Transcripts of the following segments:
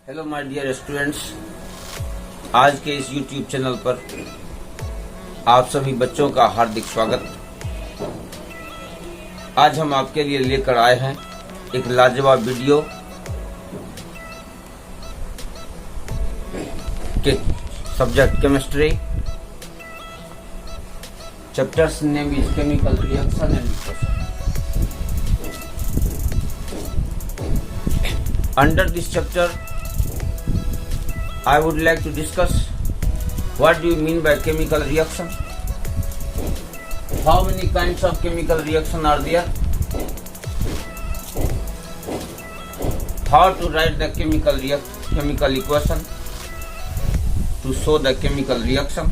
Hello my dear students, आज के इस YouTube चैनल पर आप सभी बच्चों का हार्दिक स्वागत। आज हम आपके लिए लेकर आए हैं एक लाजवाब वीडियो के subject chemistry. Chapters name is chemical reaction and process. Under this chapter, I would like to discuss what do you mean by chemical reaction, how many kinds of chemical reaction are there, how to write the chemical equation to show the chemical reaction.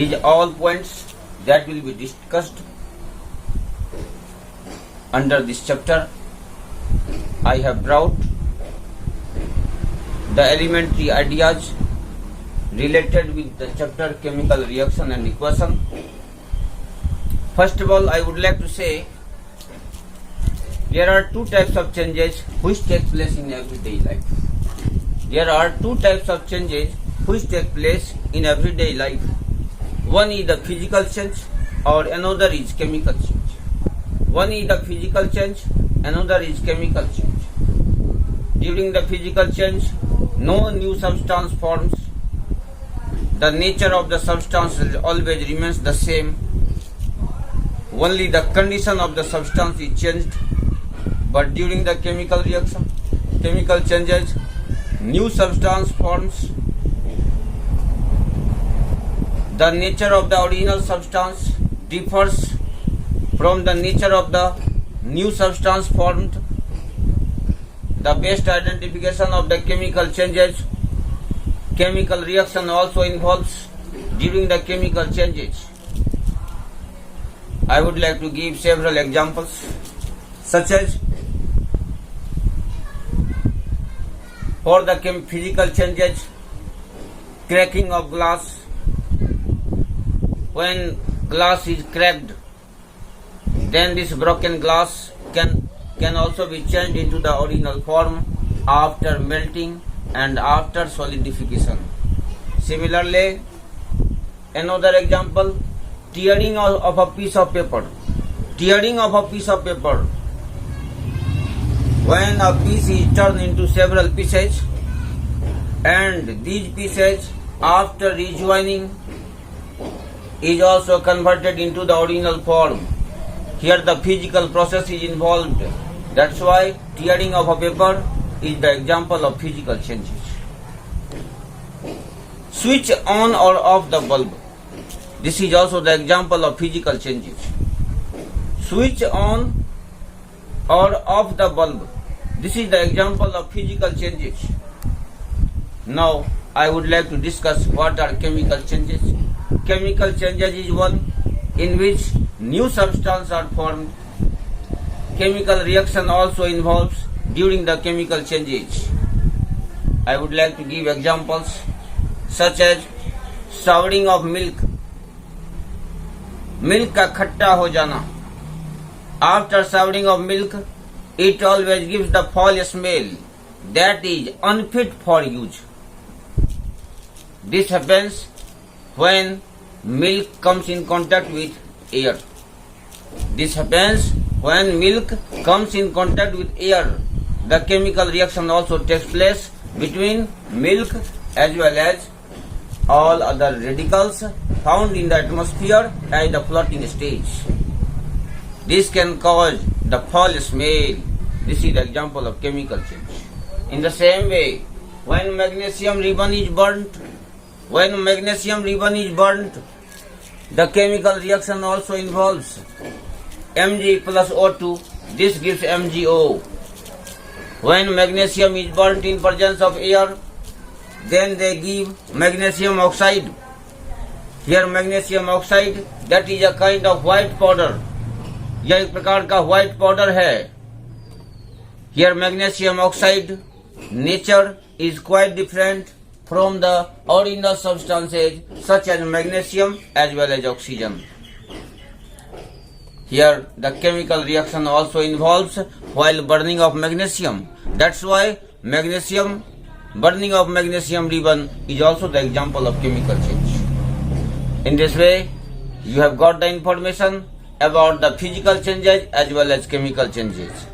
These are all points that will be discussed under this chapter. I have brought the elementary ideas related with the chapter chemical reaction and equation. First of all, I would like to say there are two types of changes which take place in everyday life. There are two types of changes which take place in everyday life. One is the physical change or another is chemical change. One is the physical change, another is chemical change. During the physical change, no new substance forms. The nature of the substance always remains the same. Only the condition of the substance is changed. But during the chemical reaction, chemical changes, new substance forms. The nature of the original substance differs from the nature of the new substance formed. The best identification of the chemical changes, chemical reaction also involves during the chemical changes. I would like to give several examples, such as for the physical changes, cracking of glass. When glass is cracked, then this broken glass can also be changed into the original form after melting and after solidification. Similarly, another example, tearing of a piece of paper. Tearing of a piece of paper. When a piece is turned into several pieces and these pieces after rejoining is also converted into the original form. Here the physical process is involved. That's why tearing of a paper is the example of physical changes. Switch on or off the bulb. This is also the example of physical changes. Switch on or off the bulb. This is the example of physical changes. Now I would like to discuss what are chemical changes. Chemical changes is one in which new substances are formed. Chemical reaction also involves during the chemical changes. I would like to give examples such as souring of milk. Milk का खट्टा हो जाना. After souring of milk, it always gives the foul smell that is unfit for use. This happens when milk comes in contact with air. This happens when milk comes in contact with air. The chemical reaction also takes place between milk as well as all other radicals found in the atmosphere at the floating stage. This can cause the foul smell. This is the example of chemical change. In the same way, when magnesium ribbon is burnt, the chemical reaction also involves Mg plus O2. This gives MgO. When magnesium is burnt in presence of air, then they give magnesium oxide. Here magnesium oxide, that is a kind of white powder. यह एक प्रकार का white powder है. Here magnesium oxide nature is quite different from the original substances such as magnesium as well as oxygen. Here the chemical reaction also involves while burning of magnesium. That's why magnesium, burning of magnesium ribbon is also the example of chemical change. In this way, you have got the information about the physical changes as well as chemical changes.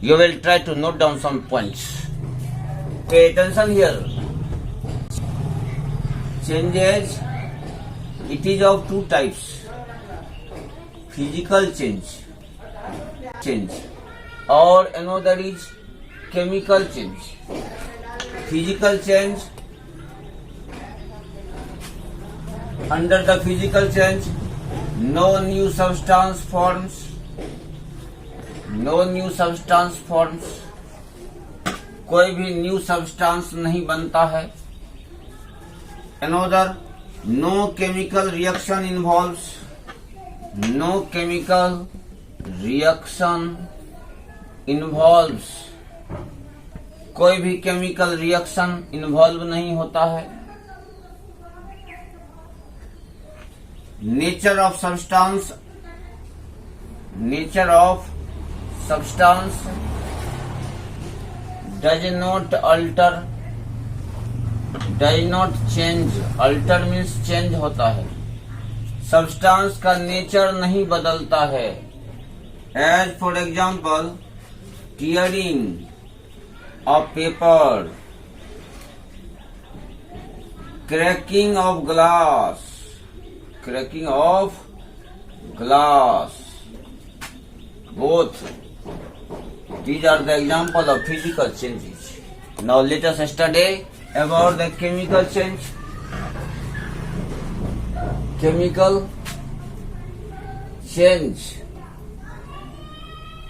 You will try to note down some points. Pay attention here. Changes, it is of two types. Physical change, or another is chemical change. Physical change, under the physical change, no new substance forms. कोई भी new substance नहीं बनता है. Another, no chemical reaction involves. कोई भी chemical reaction involve नहीं होता है. Nature of substance does not alter, does not change. Alter means change होता है. सब्सटेंस का नेचर नहीं बदलता है. As for example, tearing of paper, cracking of glass. Both these are the example of physical changes. Now let us study about the chemical change. Chemical change.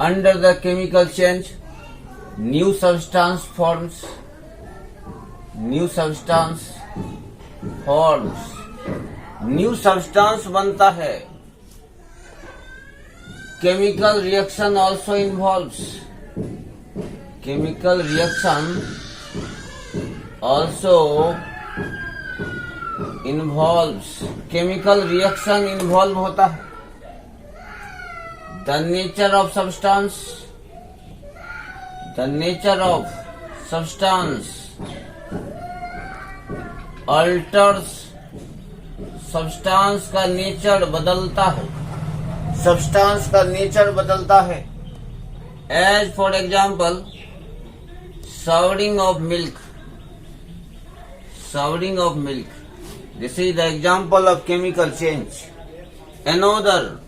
Under the chemical change, new substance forms. New substance बनता है. Chemical reaction also involves. Chemical reaction involve होता है. The nature of substance alters. Substance का nature बदलता है. As for example, souring of milk. This is the example of chemical change. Another,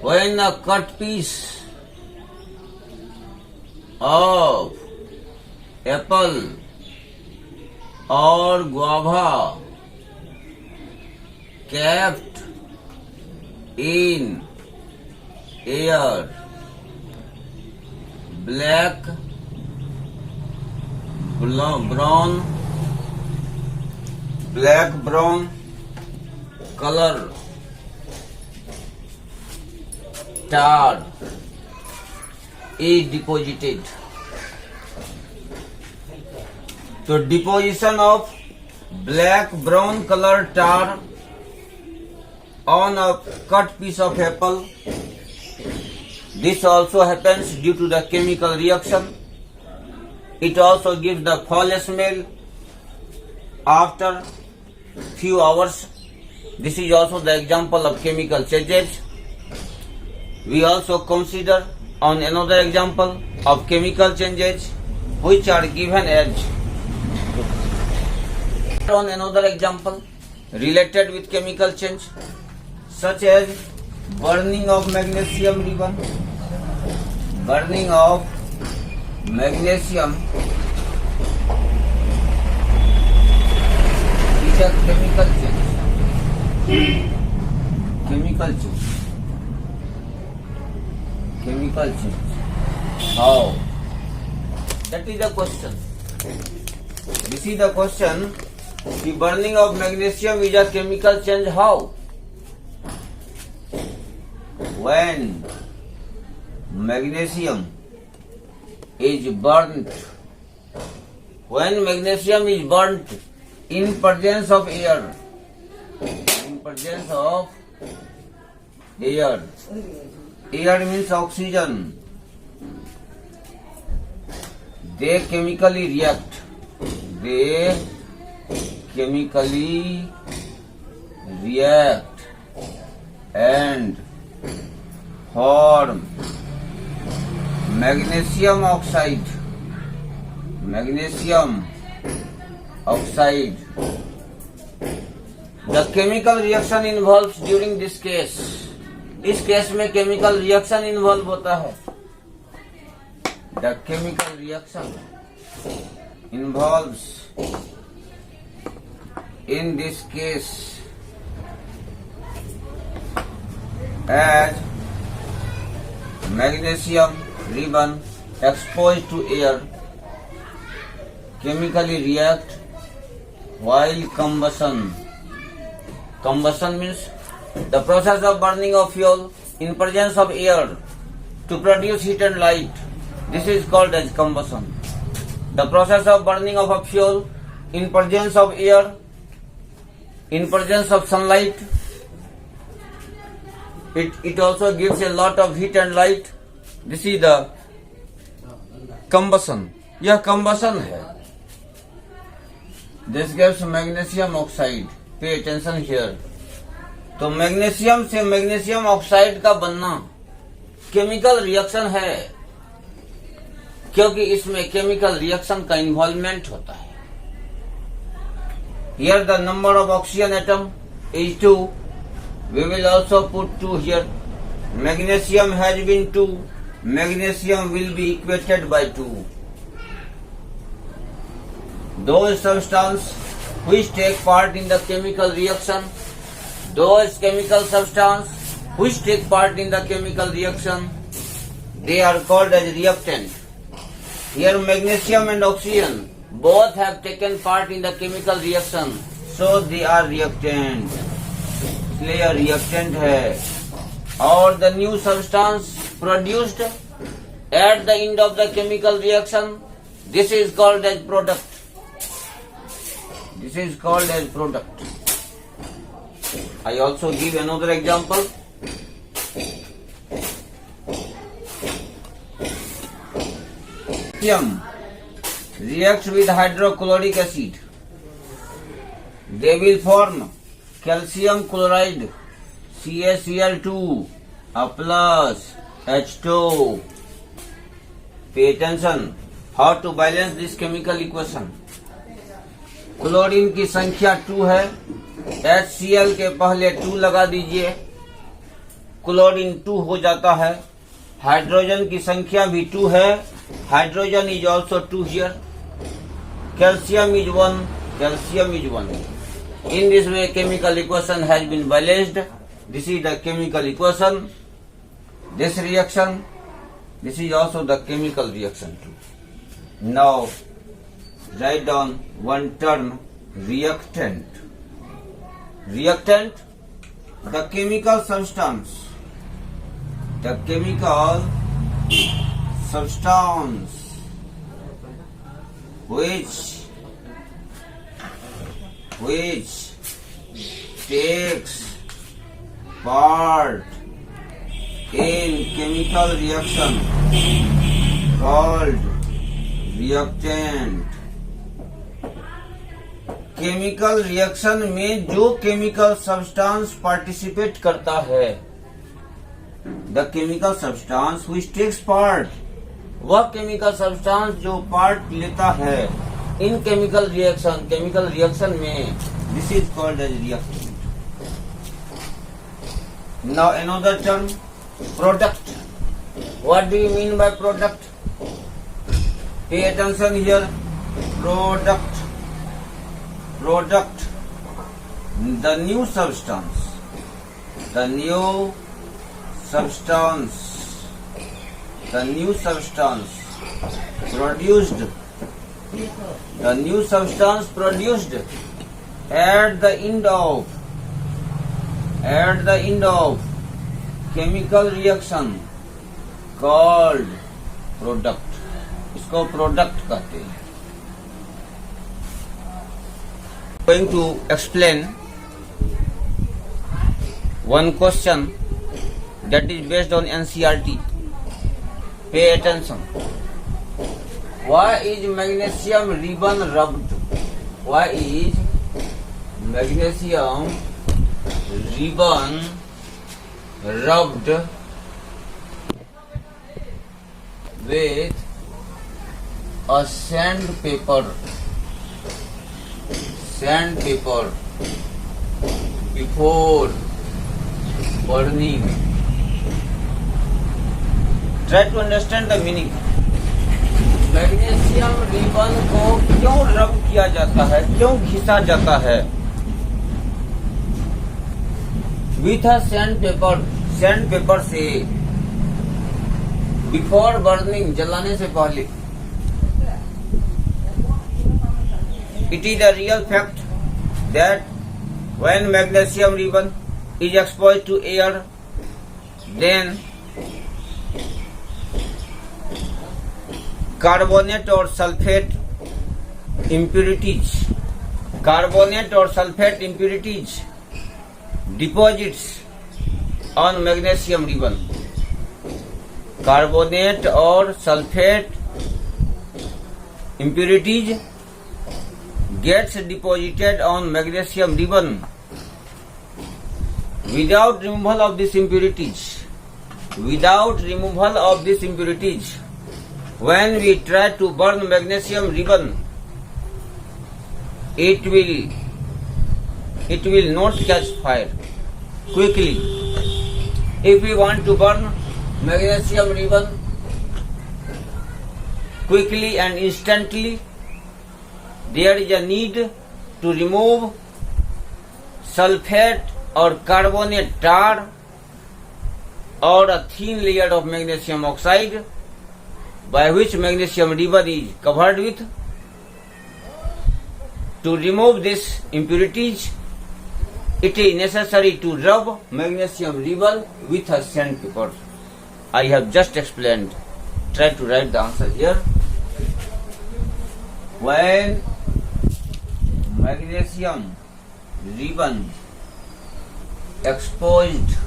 when a cut piece of apple or guava kept in air, black, brown color tar is deposited. So deposition of black brown color tar on a cut piece of apple. This also happens due to the chemical reaction. It also gives the foul smell after few hours. This is also the example of chemical changes. We also consider on another example of chemical changes which are given as. On another example related with chemical change, such as burning of magnesium ribbon. Burning of magnesium is a chemical change. How? That is the question. This is the question. The burning of magnesium is a chemical change. How? When magnesium is burnt, in presence of air, Air. Air means oxygen. They chemically react. They chemically react and form magnesium oxide. Magnesium oxide. The chemical reaction involves during this case. इस case में chemical reaction involve होता है. The chemical reaction involves in this case as magnesium ribbon exposed to air chemically react while combustion. Combustion means the process of burning of fuel in presence of air to produce heat and light. This is called as combustion. The process of burning of a fuel in presence of air, in presence of sunlight, it also gives a lot of heat and light. This is the combustion. यह combustion है. This gives magnesium oxide. Pay attention here. तो magnesium से magnesium oxide का बनना chemical reaction है, क्योंकि इसमें chemical reaction का इन्वॉल्वमेंट होता है. Here the number of oxygen atom is 2. We will also put 2 here. Magnesium has been 2. Magnesium will be equated by 2. Those substances which take part in the chemical reaction, those chemical substances which take part in the chemical reaction, they are called as reactant. Here magnesium and oxygen both have taken part in the chemical reaction, so they are reactant. इसलिए यह reactant है. और the new substance produced at the end of the chemical reaction, this is called as product. This is called as product. I also give another example. Calcium reacts with hydrochloric acid. They will form calcium chloride, CaCl2, a plus H2. Pay attention how to balance this chemical equation. Chlorine की संख्या 2 है, HCl के पहले 2 लगा दीजिए, chlorine 2 हो जाता है. हाइड्रोजन की संख्या भी 2 है, hydrogen is also 2 here. Calcium is 1, calcium is 1. In this way chemical equation has been balanced. This is the chemical equation. This reaction, this is also the chemical reaction too. Now write down one term, reactant. Reactant, the chemical substance. The chemical substance which takes part in chemical reaction called reactant. Chemical reaction में जो chemical substance participate करता है, the chemical substance which takes part, वह chemical substance जो part लेता है इन chemical reaction में, this is called as reactant. Now another term, product. What do you mean by product? Pay attention here. Product, product, the new substance produced at the end of chemical reaction called product. इसको product कहते हैं. Going to explain one question that is based on NCERT. Pay attention. Why is magnesium ribbon rubbed? Why is magnesium ribbon rubbed with a sandpaper before burning? Try to understand the meaning. Magnesium ribbon को क्यों रब किया जाता है, क्यों घिसा जाता है? With a sandpaper से, बिफोर बर्निंग, जलाने से पहले. It is a real fact that when magnesium ribbon is exposed to air, then carbonate और sulphate impurities deposits on magnesium ribbon. Carbonate और sulphate impurities gets deposited on magnesium ribbon. Without removal of these impurities, when we try to burn magnesium ribbon, it will not catch fire quickly. If we want to burn magnesium ribbon quickly and instantly, there is a need to remove sulfate or carbonate tar or a thin layer of magnesium oxide by which magnesium ribbon is covered with. To remove these impurities, it is necessary to rub magnesium ribbon with a sandpaper. I have just explained. Try to write the answer here. When magnesium ribbon exposed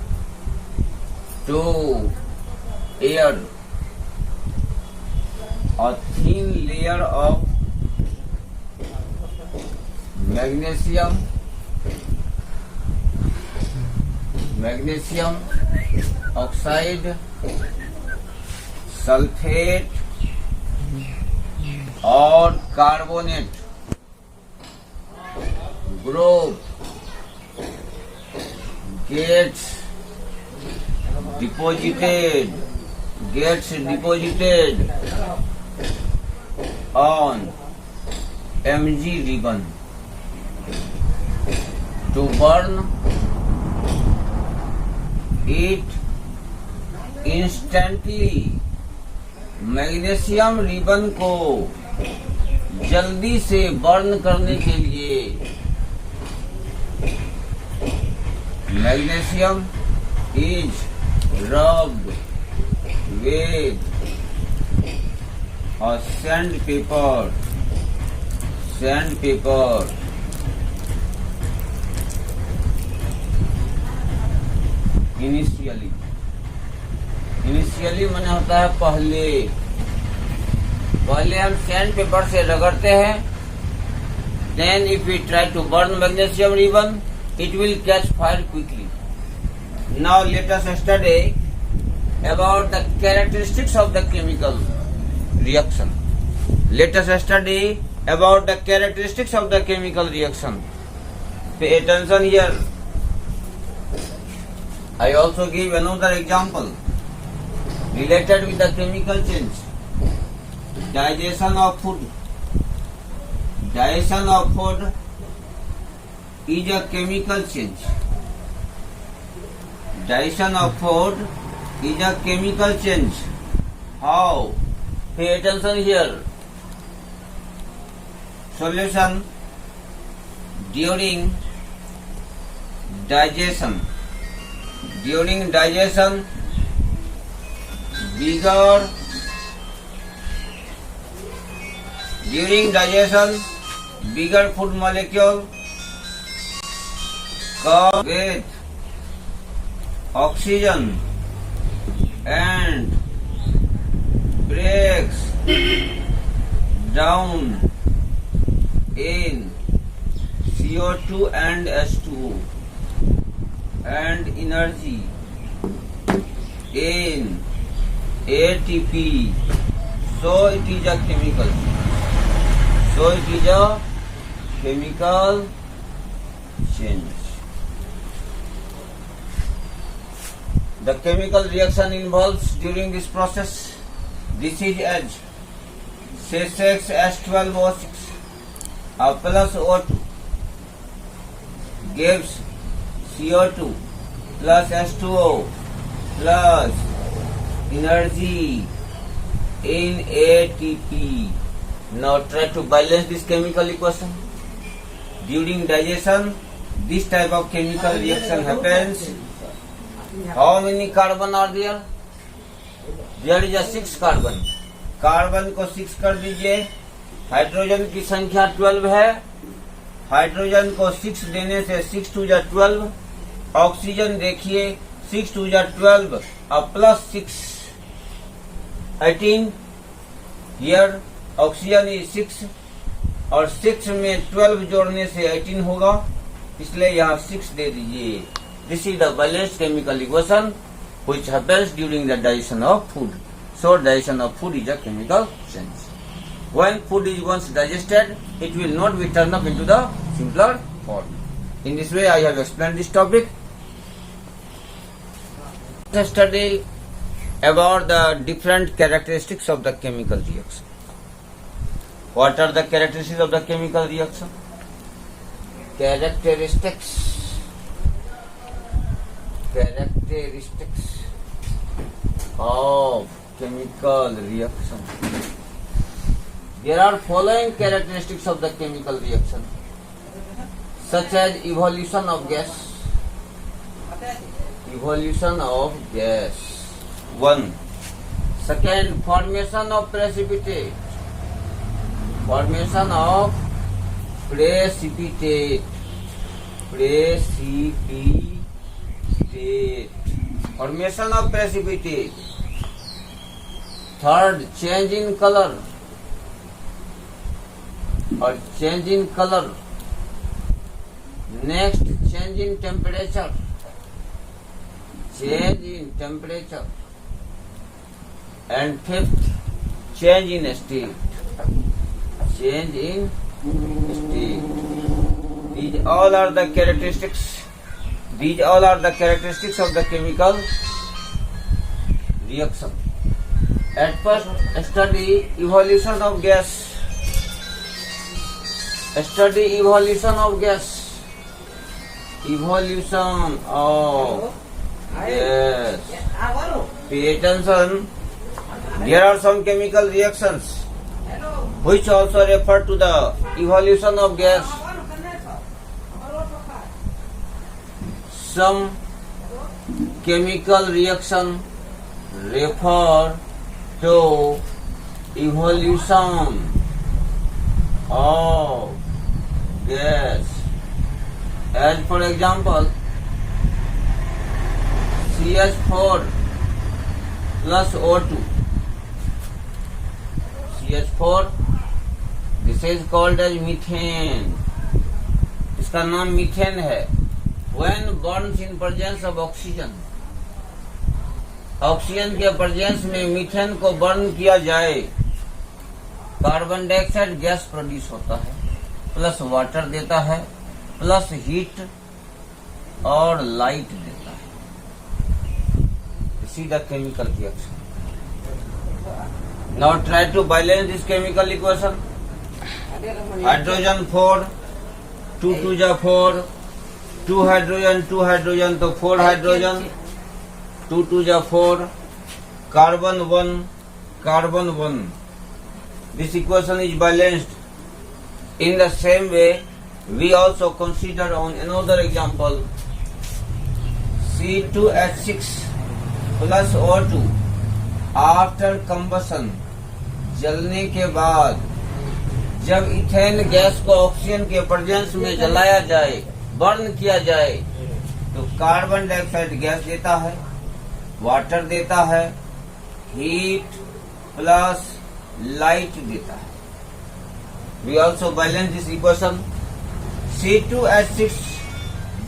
to air, a thin layer of magnesium oxide, sulfate or carbonate group gets deposited on Mg ribbon. To burn it instantly, magnesium ribbon को जल्दी से burn करने के लिए magnesium is rubbed with a sandpaper. Initially माने होता है पहले हम सैंड पेपर से रगड़ते हैं. Then if we try to burn magnesium ribbon, it will catch fire quickly. Now let us study about the characteristics of the chemical reaction. Pay attention here. I also give another example related with the chemical change. Digestion of food is a chemical change. Digestion of food is a chemical change. How? Pay attention here. Solution during digestion, bigger food molecule come with oxygen and breaks down in CO2 and H2O and energy in ATP. So it is a chemical. So it is a chemical change. The chemical reaction involves during this process. This is as C6H12O6 plus O2 gives CO2 plus H2O plus energy in ATP. Now try to balance this chemical equation. During digestion, this type of chemical reaction happens. How many carbon are there? There is a 6 carbon. Carbon को 6 कर दीजिए. Hydrogen की संख्या 12 है. Hydrogen को 6 देने से 6 2 जा 12. ऑक्सीजन देखिए 6 2 जा 12 और प्लस 6 18. हियर ऑक्सीजन इज 6 और 6 में 12 जोड़ने से 18 होगा, इसलिए यहाँ 6 दे दीजिए. This is the balanced chemical equation which happens during the digestion of food. So digestion of food is a chemical change. When food is once digested, it will not be turned up into the simpler form. In this way I have explained this topic. Let's study about the different characteristics of the chemical reaction. What are the characteristics of the chemical reaction? Characteristics of chemical reaction. There are following characteristics of the chemical reaction, such as evolution of gas. Evolution of gas. 1. Second, formation of precipitate. Formation of precipitate. Formation of precipitate. Third, change in color or change in color. Next, change in temperature. Change in temperature. And fifth, change in state. Change in state. These all are the characteristics. These all are the characteristics of the chemical reaction. At first, study evolution of gas. Study evolution of gas. Evolution of gas. Pay attention. There are some chemical reactions which also refer to the evolution of gas. Some chemical reaction refer to evolution of gas. As for example, CH4 plus O2. CH4, this is called as methane. इसका नाम methane है. When burns in presence of oxygen, oxygen के presence में methane को burn किया जाए, carbon dioxide gas produce होता है, प्लस वाटर देता है, प्लस हीट और लाइट देता है. सीधा chemical reaction. Now try to balance this chemical equation. Hydrogen 4, 2 2 जा 4, 2 हाइड्रोजन तो 4 हाइड्रोजन, 2 2 जा 4, carbon 1. This equation is balanced. In the same way, we also consider on another example, C2H6 plus O2 after combustion, जलने के बाद जब ethane gas को oxygen के presence में जलाया जाए, बर्न किया जाए, तो कार्बन डाइऑक्साइड गैस देता है, वाटर देता है, हीट प्लस लाइट देता है। We also balance this equation. C2H6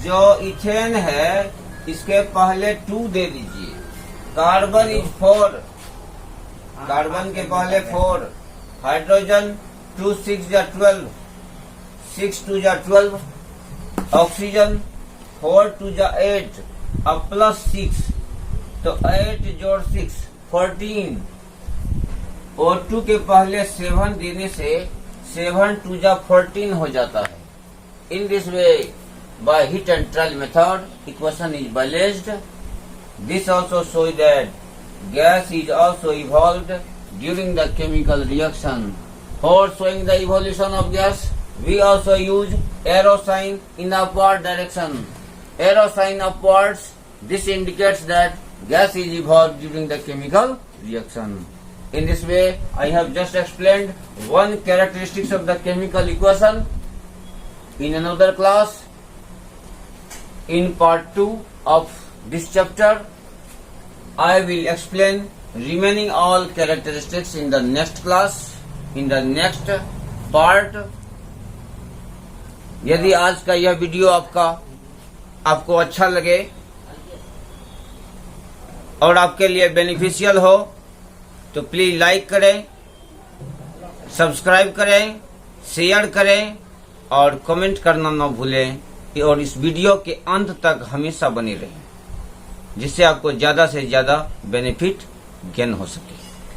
जो इथेन है इसके पहले 2 दे दीजिए। कार्बन इज 4, कार्बन के पहले 4, हाइड्रोजन 2 6 या 12, 6 2 या 12, ऑक्सीजन 4 2 या 8, अब प्लस 6 तो 8 जोड़ 6 14। O2 के पहले 7 देने से 7 2 या 14 हो जाता है। In this way by heat and trial method equation is balanced. This also shows that gas is also evolved during the chemical reaction. For showing the evolution of gas, we also use arrow sign in the upward direction. Arrow sign upwards, this indicates that gas is evolved during the chemical reaction. In this way, I have just explained one characteristics of the chemical equation. In another class, in part 2 of this chapter, I will explain remaining all characteristics in the next class, in the next part. यदि आज का यह video आपको अच्छा लगे और आपके लिए बेनिफिशियल हो तो प्लीज लाइक करें, सब्सक्राइब करें, शेयर करें और कमेंट करना न भूलें और इस वीडियो के अंत तक हमेशा बने रहें जिससे आपको ज्यादा से ज्यादा बेनिफिट गेन हो सके।